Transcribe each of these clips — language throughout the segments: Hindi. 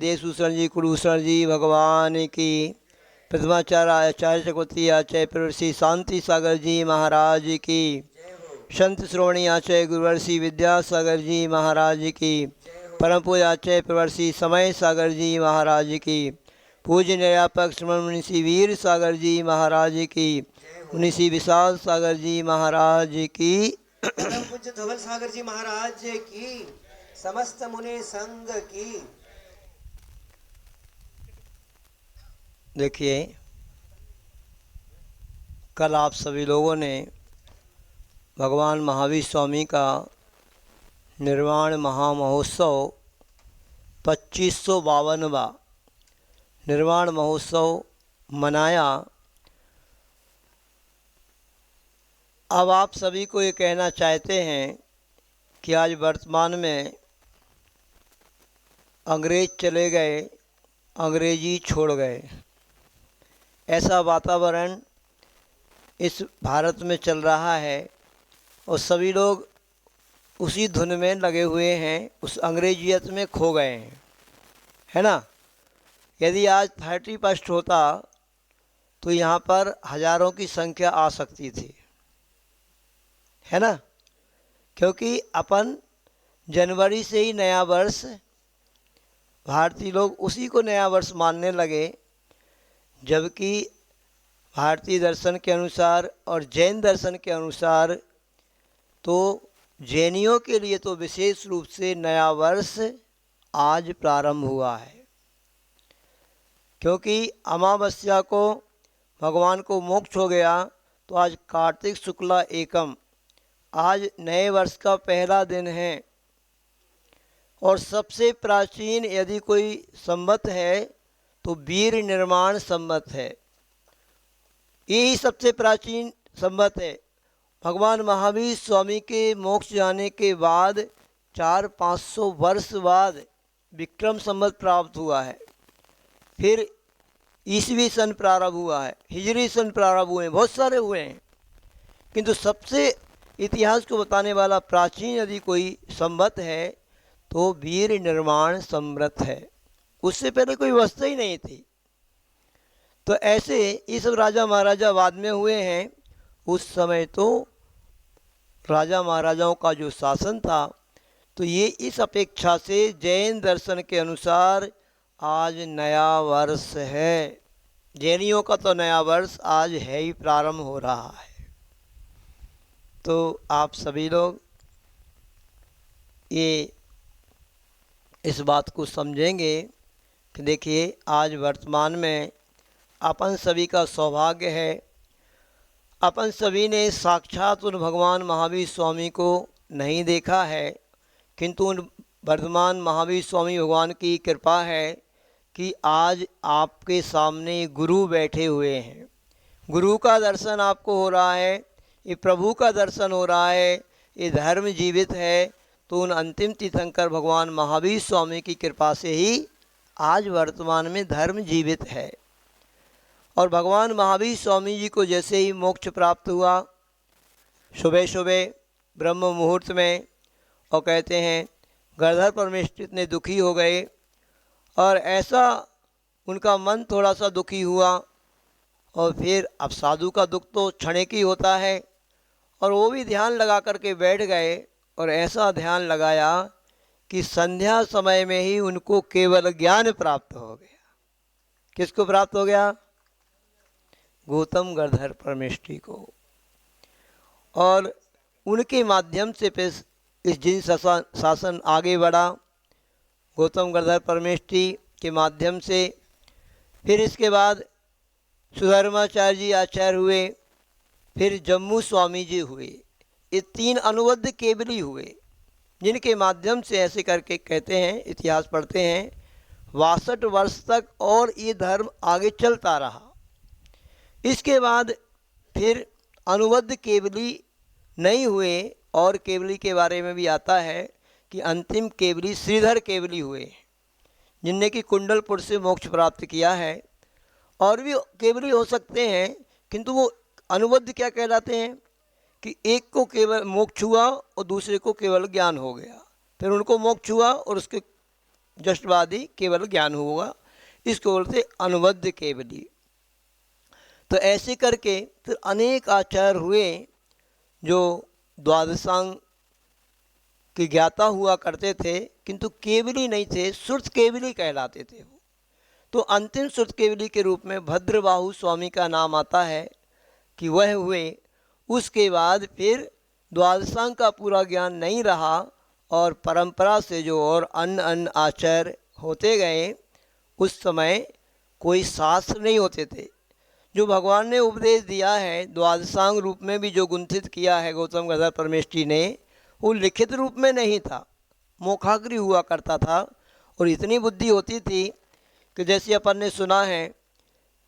देशभूषण जी, कुलभूषण जी भगवान की, प्रथमाचार्य आचार्य चक्रवर्ती आचार्य प्रवर्षि शांति सागर जी महाराज की, संत श्रोमणी आचार्य गुरुवर्षि विद्यासागर जी महाराज की, परम पूज्य आचार्य प्रवर्षि समय सागर जी महाराज की, पूज्य निर्यापक श्रमण मुनिषि वीर सागर जी महाराज की, मुनिषि विशाल सागर जी महाराज की, परम पूज्य धवल सागर जी महाराज की, समस्त मुनि संघ की। देखिए, कल आप सभी लोगों ने भगवान महावीर स्वामी का निर्वाण महामहोत्सव 2552वां निर्वाण महोत्सव मनाया। अब आप सभी को ये कहना चाहते हैं कि आज वर्तमान में अंग्रेज चले गए, अंग्रेजी छोड़ गए, ऐसा वातावरण इस भारत में चल रहा है और सभी लोग उसी धुन में लगे हुए हैं, उस अंग्रेजियत में खो गए हैं, है ना। यदि आज 31 होता तो यहाँ पर हजारों की संख्या आ सकती थी, है ना, क्योंकि अपन जनवरी से ही नया वर्ष, भारतीय लोग उसी को नया वर्ष मानने लगे, जबकि भारतीय दर्शन के अनुसार और जैन दर्शन के अनुसार तो जैनियों के लिए तो विशेष रूप से नया वर्ष आज प्रारंभ हुआ है, क्योंकि अमावस्या को भगवान को मोक्ष हो गया तो आज कार्तिक शुक्ला एकम, आज नए वर्ष का पहला दिन है। और सबसे प्राचीन यदि कोई संवत है तो वीर निर्माण संवत है, यही सबसे प्राचीन संवत है। भगवान महावीर स्वामी के मोक्ष जाने के बाद 400-500 वर्ष बाद विक्रम संवत प्राप्त हुआ है, फिर ईसवी सन प्रारंभ हुआ है, हिजरी सन प्रारंभ हुए हैं, बहुत सारे हुए हैं, किंतु सबसे इतिहास को बताने वाला प्राचीन यदि कोई संवत है तो वीर निर्माण संवत है। उससे पहले कोई व्यवस्था ही नहीं थी। तो ऐसे ये सब राजा महाराजा बाद में हुए हैं, उस समय तो राजा महाराजाओं का जो शासन था, तो ये इस अपेक्षा से जैन दर्शन के अनुसार आज नया वर्ष है। जैनियों का तो नया वर्ष आज है ही, प्रारंभ हो रहा है। तो आप सभी लोग ये इस बात को समझेंगे कि देखिए, आज वर्तमान में अपन सभी का सौभाग्य है, अपन सभी ने साक्षात उन भगवान महावीर स्वामी को नहीं देखा है, किंतु उन वर्तमान महावीर स्वामी भगवान की कृपा है कि आज आपके सामने गुरु बैठे हुए हैं। गुरु का दर्शन आपको हो रहा है, ये प्रभु का दर्शन हो रहा है, ये धर्म जीवित है। तो उन अंतिम तीर्थंकर भगवान महावीर स्वामी की कृपा से ही आज वर्तमान में धर्म जीवित है। और भगवान महावीर स्वामी जी को जैसे ही मोक्ष प्राप्त हुआ, सुबह सुबह ब्रह्म मुहूर्त में, और कहते हैं गणधर परमेश्वर इतने दुखी हो गए, और ऐसा उनका मन थोड़ा सा दुखी हुआ, और फिर अब साधु का दुख तो क्षणिक ही होता है, और वो भी ध्यान लगा करके बैठ गए, और ऐसा ध्यान लगाया कि संध्या समय में ही उनको केवल ज्ञान प्राप्त हो गया। किसको प्राप्त हो गया? गौतम गणधर परमेष्ठी को। और उनके माध्यम से फिर इस जिन शासन आगे बढ़ा, गौतम गणधर परमेष्ठी के माध्यम से। फिर इसके बाद सुधर्माचार्य जी आचार्य हुए, फिर जम्मू स्वामी जी हुए। ये 3 अनुबद्ध केवली हुए, जिनके माध्यम से ऐसे करके कहते हैं, इतिहास पढ़ते हैं, 62 वर्ष तक और ये धर्म आगे चलता रहा। इसके बाद फिर अनुबद्ध केवली नहीं हुए, और केवली के बारे में भी आता है कि अंतिम केवली श्रीधर केवली हुए, जिनने कि कुंडलपुर से मोक्ष प्राप्त किया है। और भी केवली हो सकते हैं, किंतु वो अनुबद्ध क्या कहलाते हैं कि एक को केवल मोक्ष हुआ और दूसरे को केवल ज्ञान हो गया, फिर उनको मोक्ष हुआ और उसके जष्टवादी केवल ज्ञान होगा, इसको बोलते अनुबद्ध केवली। तो ऐसे करके फिर अनेक आचार्य हुए जो द्वादशांग के ज्ञाता हुआ करते थे, किंतु केवली नहीं थे, श्रुत केवली कहलाते थे वो। तो अंतिम श्रुत केवली के रूप में भद्रबाहु स्वामी का नाम आता है कि वह हुए। उसके बाद फिर द्वादशांग का पूरा ज्ञान नहीं रहा और परंपरा से जो और अन्य आचार्य होते गए, उस समय कोई शास्त्र नहीं होते थे। जो भगवान ने उपदेश दिया है द्वादशांग रूप में भी जो गुंथित किया है गौतम गधर परमेष्ठी ने, वो लिखित रूप में नहीं था, मोखाग्रि हुआ करता था। और इतनी बुद्धि होती थी कि जैसे अपन ने सुना है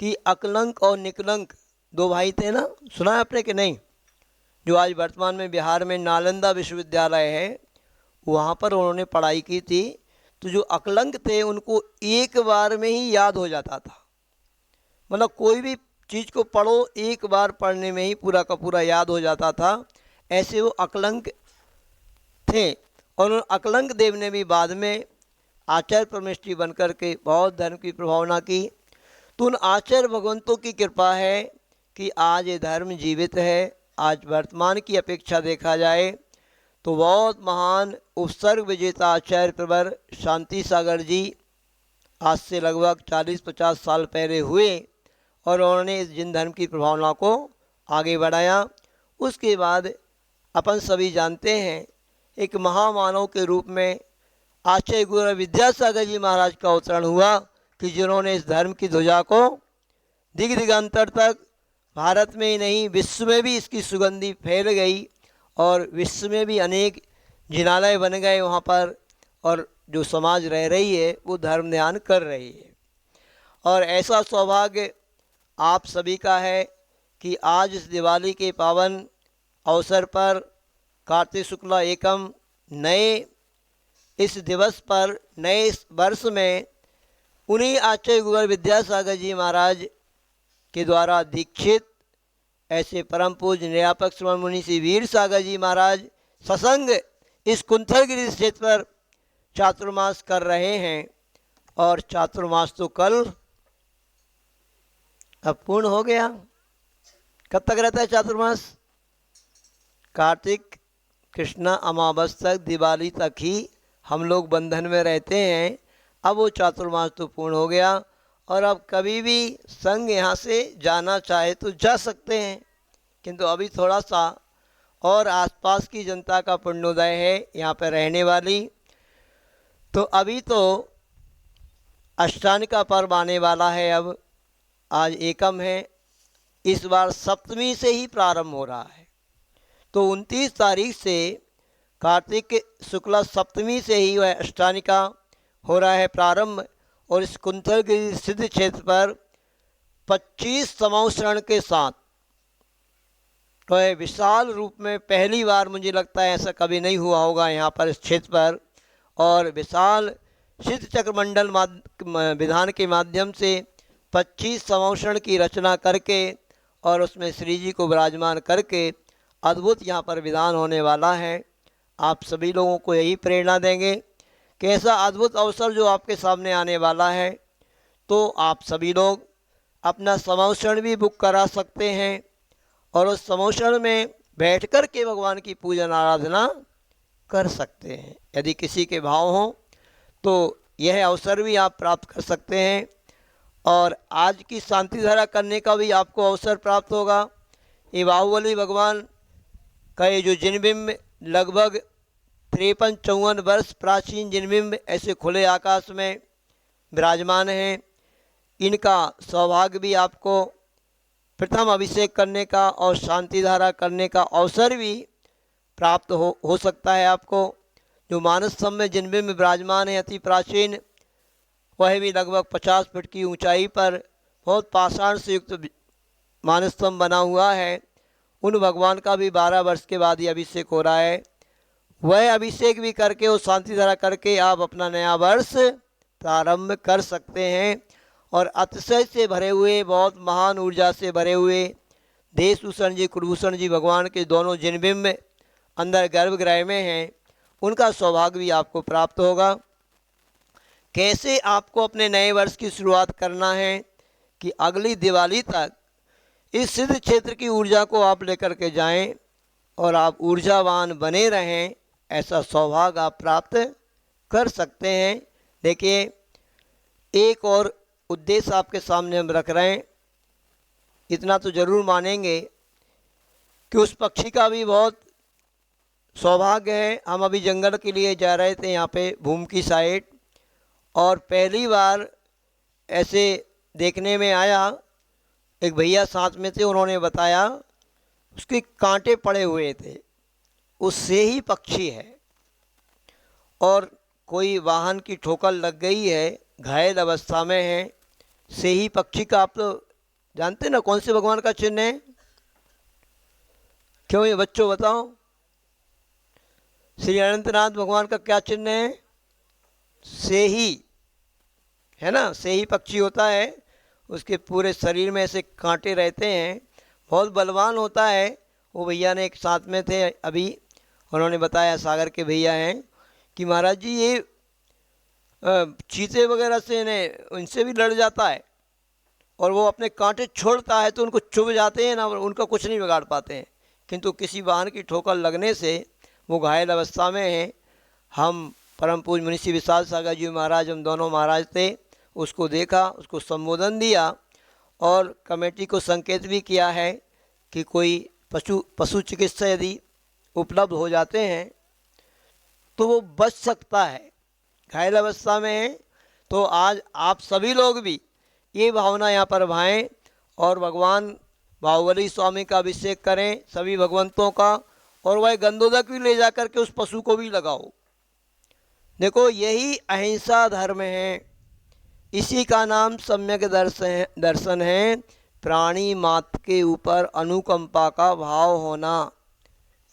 कि अकलंक और निकलंक दो भाई थे ना, सुना है आपने कि नहीं? जो आज वर्तमान में बिहार में नालंदा विश्वविद्यालय है, वहाँ पर उन्होंने पढ़ाई की थी। तो जो अकलंक थे उनको एक बार में ही याद हो जाता था, मतलब कोई भी चीज़ को पढ़ो एक बार पढ़ने में ही पूरा का पूरा याद हो जाता था। ऐसे वो अकलंक थे। और उन अकलंक देव ने भी बाद में आचार्य परमेष्ठी बनकर के बहुत धर्म की प्रभावना की। तो उन आचार्य भगवंतों की कृपा है कि आज ये धर्म जीवित है। आज वर्तमान की अपेक्षा देखा जाए तो बहुत महान उपसर्ग विजेता आचार्य प्रवर शांति सागर जी आज से लगभग 40-50 साल पहले हुए और उन्होंने इस जिन धर्म की प्रभावना को आगे बढ़ाया। उसके बाद अपन सभी जानते हैं एक महामानव के रूप में आचार्य गुरु विद्यासागर जी महाराज का अवतरण हुआ कि जिन्होंने इस धर्म की ध्वजा को दिग दिगंतर तक, भारत में ही नहीं विश्व में भी इसकी सुगंधी फैल गई और विश्व में भी अनेक जिनालय बन गए वहाँ पर, और जो समाज रह रही है वो धर्म ध्यान कर रही है। और ऐसा सौभाग्य आप सभी का है कि आज इस दिवाली के पावन अवसर पर कार्तिक शुक्ला एकम नए इस दिवस पर नए वर्ष में उन्हीं आचार्य गुरु विद्यासागर जी महाराज के द्वारा दीक्षित ऐसे परम पूज्य निरापक श्रवण मुनि श्री वीर सागर जी महाराज सत्संग इस कुंथलगिरी क्षेत्र पर चातुर्मास कर रहे हैं। और चातुर्मास तो कल अब पूर्ण हो गया। कब तक रहता है चातुर्मास? कार्तिक कृष्णा अमावस तक, दिवाली तक ही हम लोग बंधन में रहते हैं। अब वो चातुर्मास तो पूर्ण हो गया और अब कभी भी संघ यहाँ से जाना चाहे तो जा सकते हैं, किंतु अभी थोड़ा सा और आसपास की जनता का पुण्योदय है यहाँ पर रहने वाली। तो अभी तो अष्टानी का पर्व आने वाला है। अब आज एकम है, इस बार सप्तमी से ही प्रारंभ हो रहा है। तो 29 तारीख से कार्तिक शुक्ला सप्तमी से ही वह अष्टानी का हो रहा है प्रारंभ। और इस कुंथलगिरी सिद्ध क्षेत्र पर 25 संवत्सरण के साथ वह विशाल रूप में पहली बार, मुझे लगता है ऐसा कभी नहीं हुआ होगा यहाँ पर इस क्षेत्र पर, और विशाल सिद्ध चक्रमंडल विधान के माध्यम से 25 संवत्सरण की रचना करके और उसमें श्री जी को विराजमान करके अद्भुत यहाँ पर विधान होने वाला है। आप सभी लोगों को यही प्रेरणा देंगे कि ऐसा अद्भुत अवसर जो आपके सामने आने वाला है, तो आप सभी लोग अपना संवत्सरण भी बुक करा सकते हैं और उस संवत्सरण में बैठ कर के भगवान की पूजन आराधना कर सकते हैं। यदि किसी के भाव हों तो यह अवसर भी आप प्राप्त कर सकते हैं। और आज की शांति धारा करने का भी आपको अवसर प्राप्त होगा। ये बाहुबली भगवान का ये जो जिनबिंब लगभग 53-54 वर्ष प्राचीन जिनबिंब ऐसे खुले आकाश में विराजमान हैं, इनका सौभाग्य भी आपको प्रथम अभिषेक करने का और शांति धारा करने का अवसर भी प्राप्त हो सकता है आपको। जो मानस स्तंभ में जिनबिंब विराजमान है अति प्राचीन, वह भी लगभग 50 फीट की ऊंचाई पर बहुत पाषाण से युक्त मानस स्तंभ बना हुआ है। उन भगवान का भी 12 वर्ष के बाद ही अभिषेक हो रहा है। वह अभिषेक भी करके और शांति धारा करके आप अपना नया वर्ष प्रारंभ कर सकते हैं। और अतिशय से भरे हुए, बहुत महान ऊर्जा से भरे हुए देशभूषण जी, कुलभूषण जी भगवान के दोनों जिनबिंब अंदर गर्भगृह में हैं, उनका सौभाग्य भी आपको प्राप्त होगा। कैसे आपको अपने नए वर्ष की शुरुआत करना है कि अगली दिवाली तक इस सिद्ध क्षेत्र की ऊर्जा को आप लेकर के जाएं और आप ऊर्जावान बने रहें, ऐसा सौभाग्य आप प्राप्त कर सकते हैं। देखिए, एक और उद्देश्य आपके सामने हम रख रहे हैं। इतना तो ज़रूर मानेंगे कि उस पक्षी का भी बहुत सौभाग्य है। हम अभी जंगल के लिए जा रहे थे यहाँ पे भूम की साइड, और पहली बार ऐसे देखने में आया। एक भैया साथ में थे, उन्होंने बताया उसके कांटे पड़े हुए थे, उससे ही पक्षी है। और कोई वाहन की ठोकर लग गई है, घायल अवस्था में है। से ही पक्षी का आप तो जानते ना कौन से भगवान का चिन्ह है? क्यों ये बच्चों बताओ, श्री अनंतनाथ भगवान का क्या चिन्ह है? से ही है ना, से ही पक्षी होता है। उसके पूरे शरीर में ऐसे कांटे रहते हैं, बहुत बलवान होता है। वो भैया ने एक साथ में थे अभी, उन्होंने बताया, सागर के भैया हैं, कि महाराज जी ये चीते वगैरह से इन्हें इनसे भी लड़ जाता है, और वो अपने कांटे छोड़ता है तो उनको चुभ जाते हैं ना, उनका कुछ नहीं बिगाड़ पाते हैं। किंतु किसी वाहन की ठोकर लगने से वो घायल अवस्था में है। हम परम पूज्य मुनि श्री विशाल सागर जी महाराज, हम दोनों महाराज थे, उसको देखा, उसको संबोधन दिया, और कमेटी को संकेत भी किया है कि कोई पशु चिकित्सा यदि उपलब्ध हो जाते हैं तो वो बच सकता है। घायल अवस्था में है तो आज आप सभी लोग भी ये भावना यहाँ पर भाएं और भगवान बाहुबली स्वामी का अभिषेक करें, सभी भगवंतों का, और वह गंधोदक भी ले जा कर के उस पशु को भी लगाओ। देखो, यही अहिंसा धर्म है, इसी का नाम सम्यक दर्शन है। प्राणी मात्र के ऊपर अनुकंपा का भाव होना,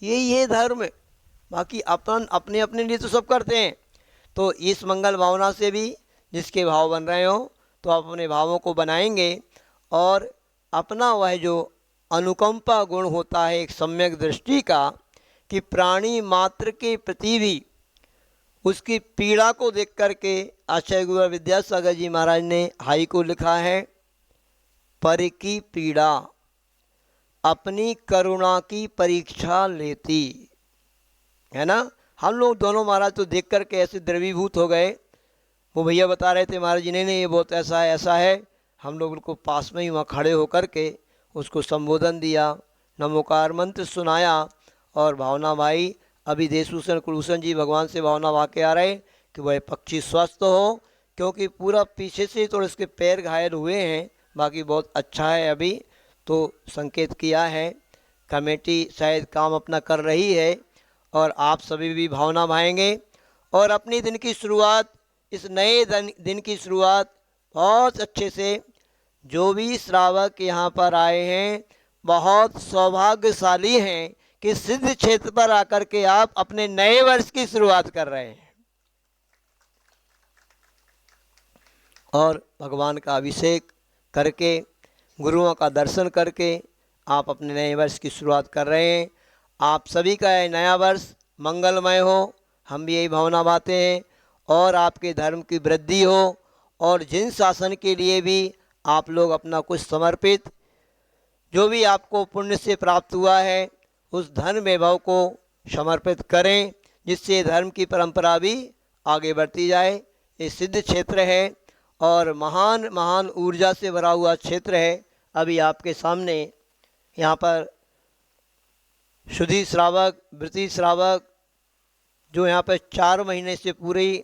यही है धर्म। बाकी अपन अपने अपने लिए तो सब करते हैं। तो इस मंगल भावना से भी जिसके भाव बन रहे हो, तो आप अपने भावों को बनाएंगे, और अपना वह जो अनुकंपा गुण होता है एक सम्यक दृष्टि का, कि प्राणी मात्र के प्रति भी उसकी पीड़ा को देख करके आचार्य गुरु विद्यासागर जी महाराज ने हाई को लिखा है, पर की पीड़ा अपनी करुणा की परीक्षा लेती है ना। हम लोग दोनों महाराज तो देख करके ऐसे द्रवीभूत हो गए। वो भैया बता रहे थे, महाराज जी नहीं ये बहुत ऐसा है ऐसा है। हम लोग उनको पास में ही वहाँ खड़े होकर के उसको संबोधन दिया, नमोकार मंत्र सुनाया, और भावना भाई अभी देशभूषण कुलभूषण जी भगवान से भावना वाके आ रहे कि वह पक्षी स्वस्थ हो, क्योंकि पूरा पीछे से थोड़े इसके पैर घायल हुए हैं, बाकी बहुत अच्छा है। अभी तो संकेत किया है, कमेटी शायद काम अपना कर रही है, और आप सभी भी भावना भाएंगे, और अपनी दिन की शुरुआत, इस नए दिन की शुरुआत बहुत अच्छे से, जो भी श्रावक यहाँ पर आए हैं बहुत सौभाग्यशाली हैं कि सिद्ध क्षेत्र पर आकर के आप अपने नए वर्ष की शुरुआत कर रहे हैं, और भगवान का अभिषेक करके, गुरुओं का दर्शन करके आप अपने नए वर्ष की शुरुआत कर रहे हैं। आप सभी का यह नया वर्ष मंगलमय हो, हम भी यही भावना बातें हैं, और आपके धर्म की वृद्धि हो, और जिन शासन के लिए भी आप लोग अपना कुछ समर्पित, जो भी आपको पुण्य से प्राप्त हुआ है, उस धन वैभव को समर्पित करें, जिससे धर्म की परंपरा भी आगे बढ़ती जाए। ये सिद्ध क्षेत्र है और महान महान ऊर्जा से भरा हुआ क्षेत्र है। अभी आपके सामने यहाँ पर शुद्धि श्रावक, वृत्ति श्रावक, जो यहाँ पर 4 महीने से पूरी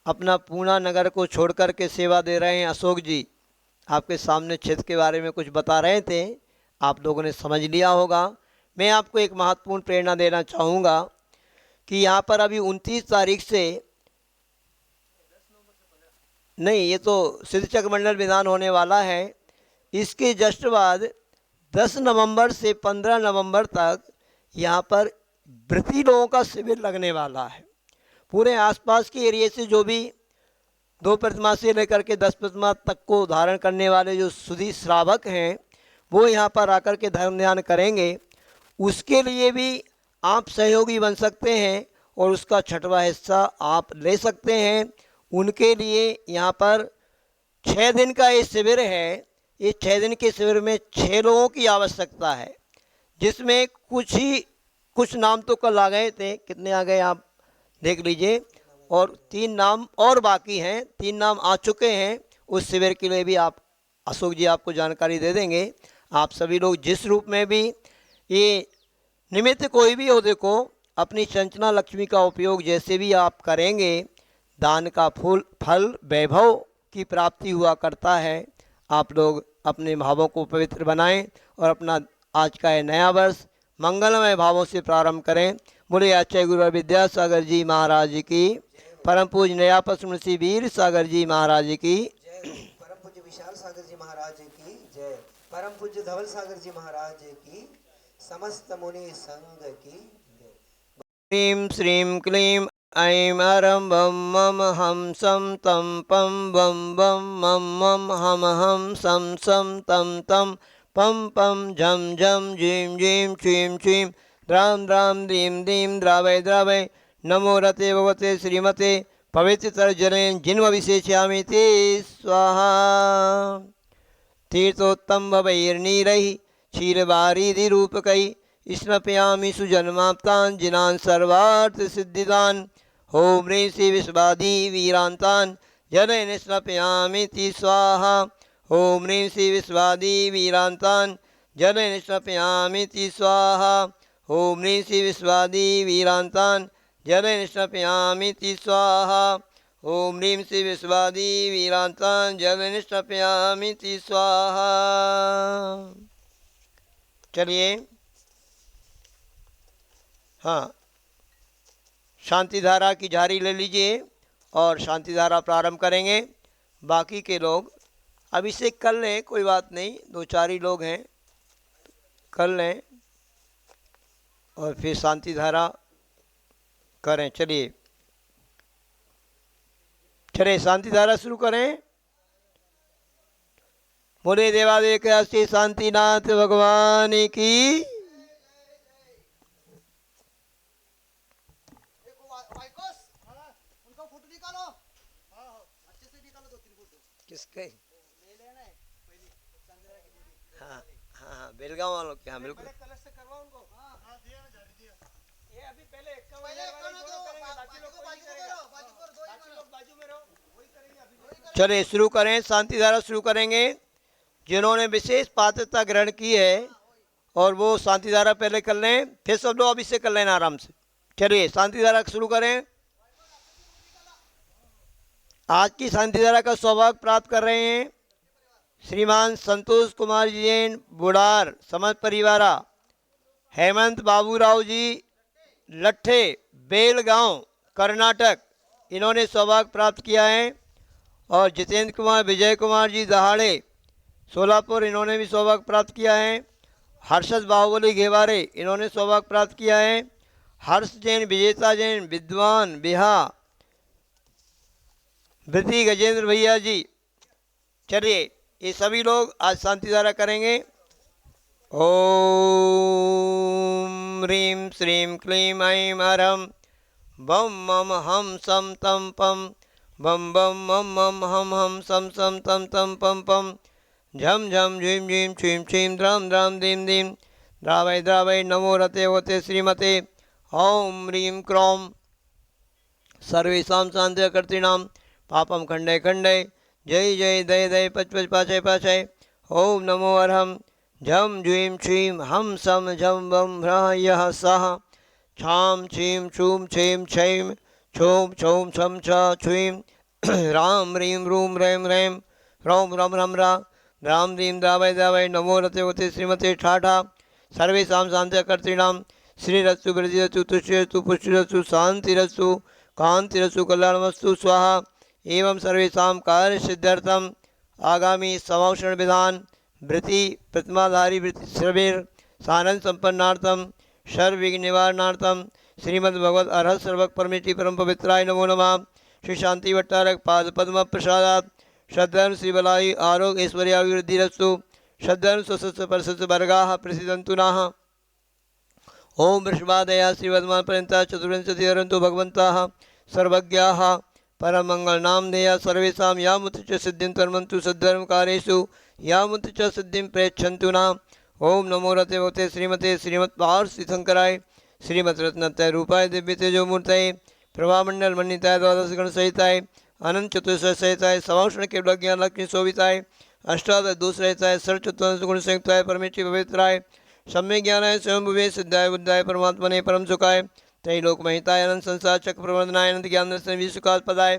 अपना पूना नगर को छोड़ कर के सेवा दे रहे हैं, अशोक जी आपके सामने क्षेत्र के बारे में कुछ बता रहे थे, आप लोगों ने समझ लिया होगा। मैं आपको एक महत्वपूर्ण प्रेरणा देना चाहूँगा कि यहाँ पर अभी 29 तारीख से नहीं, ये तो सिद्धचक्र मंडल विधान होने वाला है, इसके जस्ट बाद 10 नवंबर से 15 नवंबर तक यहाँ पर व्रती लोगों का शिविर लगने वाला है। पूरे आसपास के एरिया से जो भी 2 प्रतिमा से लेकर के 10 प्रतिमा तक को धारण करने वाले जो शुद्धि श्रावक हैं, वो यहाँ पर आकर के धर्म ध्यान करेंगे। उसके लिए भी आप सहयोगी बन सकते हैं और उसका 6वां हिस्सा आप ले सकते हैं। उनके लिए यहाँ पर 6 दिन का ये शिविर है। इस 6 दिन के शिविर में 6 लोगों की आवश्यकता है, जिसमें कुछ नाम तो कल आ गए थे। कितने आ गए आप देख लीजिए, और 3 नाम और बाकी हैं। 3 नाम आ चुके हैं। उस शिविर के लिए भी आप अशोक जी आपको जानकारी दे देंगे। आप सभी लोग जिस रूप में भी ये निमित्त कोई भी हो, देखो अपनी चंचना लक्ष्मी का उपयोग जैसे भी आप करेंगे, दान का फल वैभव की प्राप्ति हुआ करता है। आप लोग अपने भावों को पवित्र बनाएं और अपना आज का ये नया वर्ष मंगलमय भावों से प्रारंभ करें। बोले आचार्य गुरु विद्यासागर जी महाराज की, परम पूज्य नयापस मुंशी वीर सागर जी महाराज की, परम पूज्य विशाल सागर जी महाराज की जय। परम पूज्य धवल सागर जी महाराज की, समस्त मुनि संघ की जय। ह्रीं श्रीं क्लीं ऐं अरं बं मम हम सं तं पं बं बं मं मं हम सं सं तं तं पं पं झं झं झीं झीं छीं छीं द्रां द्रां दीं दीं द्रावय द्रावय। नमो रते भगवते श्रीमते पवित्रतरजलेन जिन्वभिषेचयामि ते स्वाहा। तीर्थोत्तम भवैर्नीरैः क्षीरवारिधिरूपकैः स्नपयामि सुजन्माप्तान् जिनान् सर्वार्थसिद्धिदान्। ॐ ह्रीं श्री विश्वादी वीरान्तान् जलेन स्नपयामीति स्वाहा। ॐ ह्रीं श्री विश्वादी वीरान्तान् जलेन स्नपयामीति स्वाहा। ॐ ह्रीं श्री विश्वादी वीरान्तान् जलेन स्नपयामीति स्वाहा। ॐ ह्रीं श्री विश्वादी वीरान्तान् जलेन स्नपयामीति स्वाहा। चलिए, हाँ, शांति धारा की झारी ले लीजिए और शांति धारा प्रारंभ करेंगे। बाकी के लोग अभिषेक कर लें, कोई बात नहीं, 2-4 ही लोग हैं, कर लें और फिर शांति धारा करें। चलिए शांति धारा शुरू करें। बोले देवादेव के श्री शांतिनाथ भगवान की। किसके? हाँ हाँ हाँ, बेलगांव वालों के। हाँ बिल्कुल। चलिए शुरू करें, शांति धारा शुरू करेंगे। जिन्होंने विशेष पात्रता ग्रहण की है और वो शांति धारा पहले कर लें, फिर सब लोग अभिषेक कर लेना आराम से। चलिए शांति धारा शुरू करें। आज की शांति धारा का सौभाग्य प्राप्त कर रहे हैं श्रीमान संतोष कुमार जी जैन बुढ़ार समझ परिवारा, हेमंत बाबूराव जी लट्ठे बेलगांव कर्नाटक, इन्होंने सौभाग्य प्राप्त किया है। और जितेंद्र कुमार विजय कुमार जी दहाड़े सोलापुर, इन्होंने भी सौभाग्य प्राप्त किया है। हर्षद बाहुबली घेवारे, इन्होंने सौभाग्य प्राप्त किया है। हर्ष जैन, विजेता जैन, विद्वान बिहा, वृद्धि गजेंद्र भैया जी। चलिए ये सभी लोग आज शांति धारा करेंगे। ओम ह्रीं श्रीं क्लीं ऐं अरं बं मम हम सं तं पं बं बं मं मं हम सं सं तं तं पं पं झम झम झीं झीं छीं छीं द्रां द्रां दीं दीं द्रावय द्रावय। नमो रते होते श्रीमते ॐ ह्रीं क्रों सर्वेषां शान्तिकर्तॄणां पापं खण्डय खण्डय। जय जय दय दय पच पच पाचय पाचय। ओम नमो अर्हं झम झीं छीं हम सम झम बम ह्रः यः सः छां छीं छूं छीं छैं छौं छौं छम छ छुईं राम ह्रीं रूं रैं रैं ह्रौं रम रम रा राम दीं द्रावय द्रावय। नमो रते होते श्रीमते ठाठा सर्वेषां शान्तिकर्तॄणां श्रीरस्तु वृद्धिरस्तु तुष्टिरस्तु पुष्टिरस्तु शान्तिरस्तु कान्तिरस्तु कल्याणमस्तु स्वाहा। एवं सर्वेषां कार्य सिद्ध्यर्थम आगामी समावसरण विधान वृत्ति प्रतिमाधारी वृत्ति श्रवीर सानंद संपन्नार्थम सर्वविघ्न निवारणार्थम श्रीमद्भगवद अरहत सर्वक परमेष्टि परम पवित्राय नमो नमः। श्री शांति भट्टारक पाद पद्म प्रसादात श्रद्धन श्रीबलाई आरोग्य ऐश्वर्याभिवृद्धिरस्तु श्रद्धन स्वस्य परसस्य वर्गाः प्रसिद्धन्तु नः। ओम वृषभादया श्रीवर्धमान पर्यन्ता चतुर्विंशतिहरन्तु भगवन्ताः सर्वज्ञाः परम मंगल नाम देया सर्वेशा यामुत च सिद्धिं तन्वन्तु सद्धर्म कार्येषु यामुत च सिद्धिं प्रेक्षन्तु नाम। ओम नमो रते भगवते श्रीमते श्रीमत् पार्षि शंकराय श्रीमत् रत्नत्रय रूपाय दिव्य तेजो मूर्तये प्रभामंडल मण्डिताय द्वादश गण सहिताय अनंत चतुर्दश सहिताय समाषण के ज्ञान लक्ष्मी शोभिताय अष्टादश दोष रहताय सर्व चतुर्दश गुण संयुक्ताय परमेश्वरी पवित्राय सम्यक ज्ञानाय स्वयं भुवे सिद्धाय बुद्धाय परमात्मने परम सुखाय त्रैलोक महिताय अनंत संसार चक्र प्रवर्धनाय अनंत ज्ञान दर्शन विश्वकाल पदाय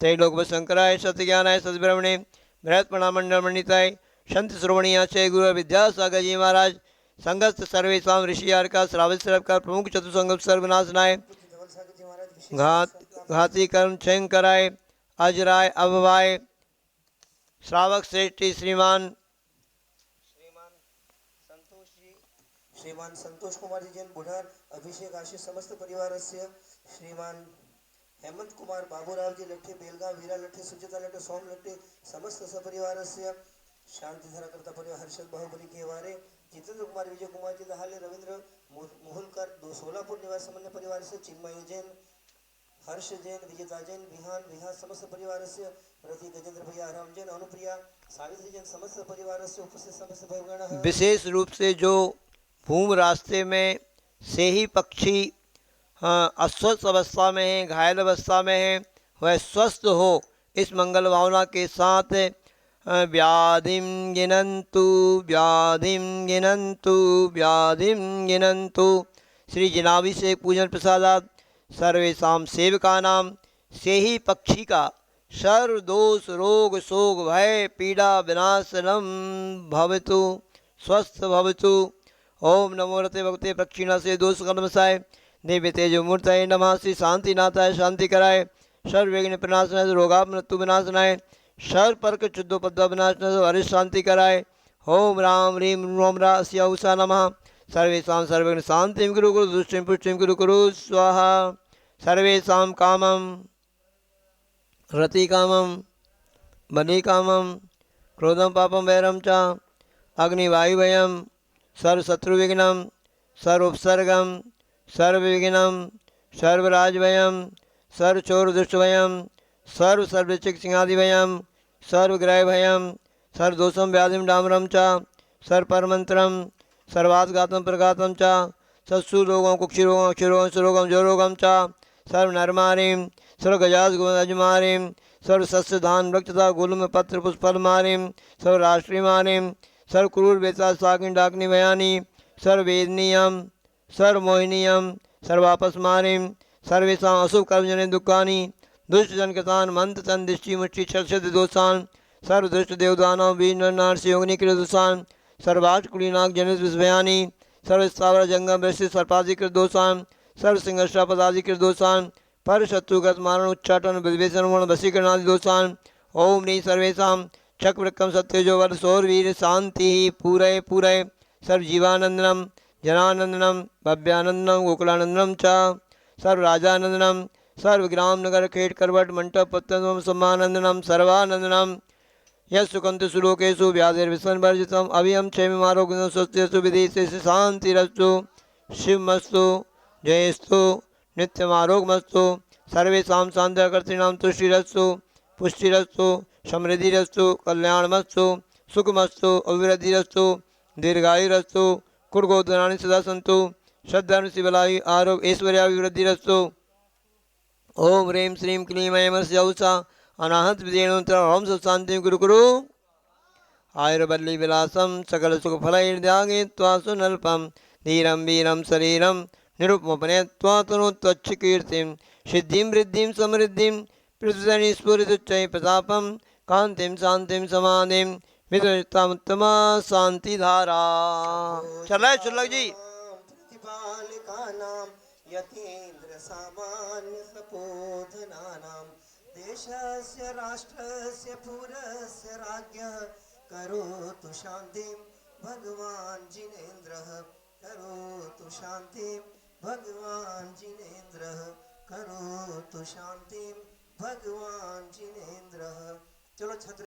त्रैलोक शंकराय सत्य ज्ञानाय सद्ब्रह्मणे बृहत् प्रणामंडल मंडिताय संत श्रोवणी आचार्य गुरु विद्यासागर जी महाराज संगत सर्वेशा ऋषि का श्रावक का प्रमुख चतुसंग सर्वनाशनाय पूज्य धवल सागर जी महाराज विशेष घात घाती कर्म क्षय कराय अजराय अभवाय श्रावक श्रेष्ठी श्रीमान श्रीमान संतोष कुमार जी जैन बुढ़ार अभिषेक आशीष समस्त परिवार से श्रीमान हेमंत कुमार बाबूराव जी लट्ठे बेलगांव वीरा लट्ठे सुचिता लट्ठे सोम लट्ठे समस्त सपरिवार से शांति धरा करता परिवार हर्षद बाहुबली के वारे जितेंद्र कुमार विजय कुमार जी दहाले रविंद्र मुहुलकर दो सोलापुर निवास सामान्य परिवार से चिन्मय जैन हर्ष जैन विजेता जैन विहान विहार समस्त परिवार से रति गजेंद्र भैया राम जैन अनुप्रिया सावित्री जैन समस्त परिवार से उपस्थित समस्त भगवान विशेष रूप से जो भूम रास्ते में से ही पक्षी अस्वस्थ अवस्था में है घायल अवस्था में है वह स्वस्थ हो इस मंगल भावना के साथ व्याधिम गिनंतु व्याधिम गिनंतु व्याधिम गिनंतु श्री जिनावी से पूजन प्रसादात सर्वेशा सेवका नाम से ही पक्षी का सर्व दोष रोग शोक भय पीड़ा विनाशनम भवतु स्वस्थ भवतु। ओम नमो रते भगवते प्रक्षिणा से दोष कर्मसाय दिव्य तेजो मूर्तये नमः श्री शांतिनाथाय शांति कराय सर्व विघ्न प्रणाशनाय रोगा मृत्यु विनाशनाय सर्व परक शुद्धोपद्वा विनाशनाय हरिश शांति कराय। ओम राम ह्रीं रोम रा अस्या उषा नमः सर्वेषां सर्वविघ्न शांतिं गुरु गुरु दुष्टिं पुष्टिं गुरु गुरु स्वाहा सर्वेषां कामं रति कामं बलि कामं क्रोधं पापं वैरं च अग्निवायुभयं सर्वशत्रुविघ्नं सर्वोपसर्गं सर्वविघ्नं सर्वराजभयं सर्वचोरदुष्टभयं सर्वसर्वचिकित्सिंहादिभयं सर्वग्रहभयं सर्वदोषं व्याधिं डामरं च सर्वपरमन्त्रं सर्वात्घातं प्रघातं च सत्सुरोगं कुक्षिरोगं अक्षरोगं सुरोगं जोरोगं च सर्वनरमारीं सर्वगजाजगुमजमारीं सर्वसस्यधान वृक्षता गुल्म पत्र पुष्पलमारीं सर्वराष्ट्रीमारीं सर्वक्रूर बेता साकिन डाकनी भयानी सर्ववेदनीयं सर्वमोहिनीयं सर्वापस्मारीं सर्वेषां अशुभ कर्मजने दुःखानि दुष्टजनकृतान् मंत्रतन दृष्टि मुष्टि क्षरक्षति दोषान् सर्वदुष्ट देवदानव वीर नरनार्षि योगिनीकृत दोषान् सर्वाष्टकुलीनाग जनित विषभयानि सर्वस्थावर जंगम वृष्टि सर्पाधिकृत दोषान् सर्वसिंहश्रापदाधिकृत दोषान् पर शत्रुगत मारण उच्चाटन विद्वेषण वशीकरणादि दोषान् ओम नी सर्वेषां चक्रवृक्कं सत्यजो वर सौरवीर शांति पूरय पूरय सर्वजीवानंदनम जनानंदनम भव्यानंदनम गोकुलानंदनम च सर्वराजानंदनम सर्वग्राम नगर खेट करवट मंटप पत्तनम सम्मानंदनम सर्वानंदनम यस्सुकंत सुलोकेशु व्याधिर्विसंवर्जितम अभियम क्षेममारोग्यं स्वस्त्यस्तु विदेशेषु शांतिरस्तु शिवमस्तु जयस्तु नित्यमारोग्यमस्तु सर्वेषां शान्तिकर्तॄणां तुष्टिरस्तु पुष्टिरस्तु समृद्धिरस्तु कल्याणमस्तु सुखमस्तु अभिवृद्धिरस्तु दीर्घायुरस्तु कुर्गोदराणि सदा सन्तु सद्धर्म शिवलायु आरोग्य ऐश्वर्याभिवृद्धिरस्तु। ओम ह्रीं श्रीं क्लीं ऐं ह्सौसा अनाहत विदेणोत्तरं शांति गुरु गुरु आयुर्वल्ली विलासम सकल सुख फलैर्द्यागे त्वा सुनल्पम धीरं वीरं शरीरं निरुपमपने त्वा तनोत्वच्छ कीर्तिं सिद्धिं वृद्धिं समृद्धिं पृथ्वी स्फुरितुच्चै प्रतापं कांतिं शांतिं समाधिं विदुषितामुत्तमा शांति धारा। चल रहा है चुल्लक जी। प्रतिपालिकानां यतीन्द्र सामान्य सपोधनानां देशस्य राष्ट्रस्य पुरस्य राज्ञः करोतु शान्तिं भगवान् जिनेन्द्रः करोतु शान्तिं भगवान् जिनेन्द्रः करोतु शान्तिं भगवान् जिनेन्द्रः। चलो छत्र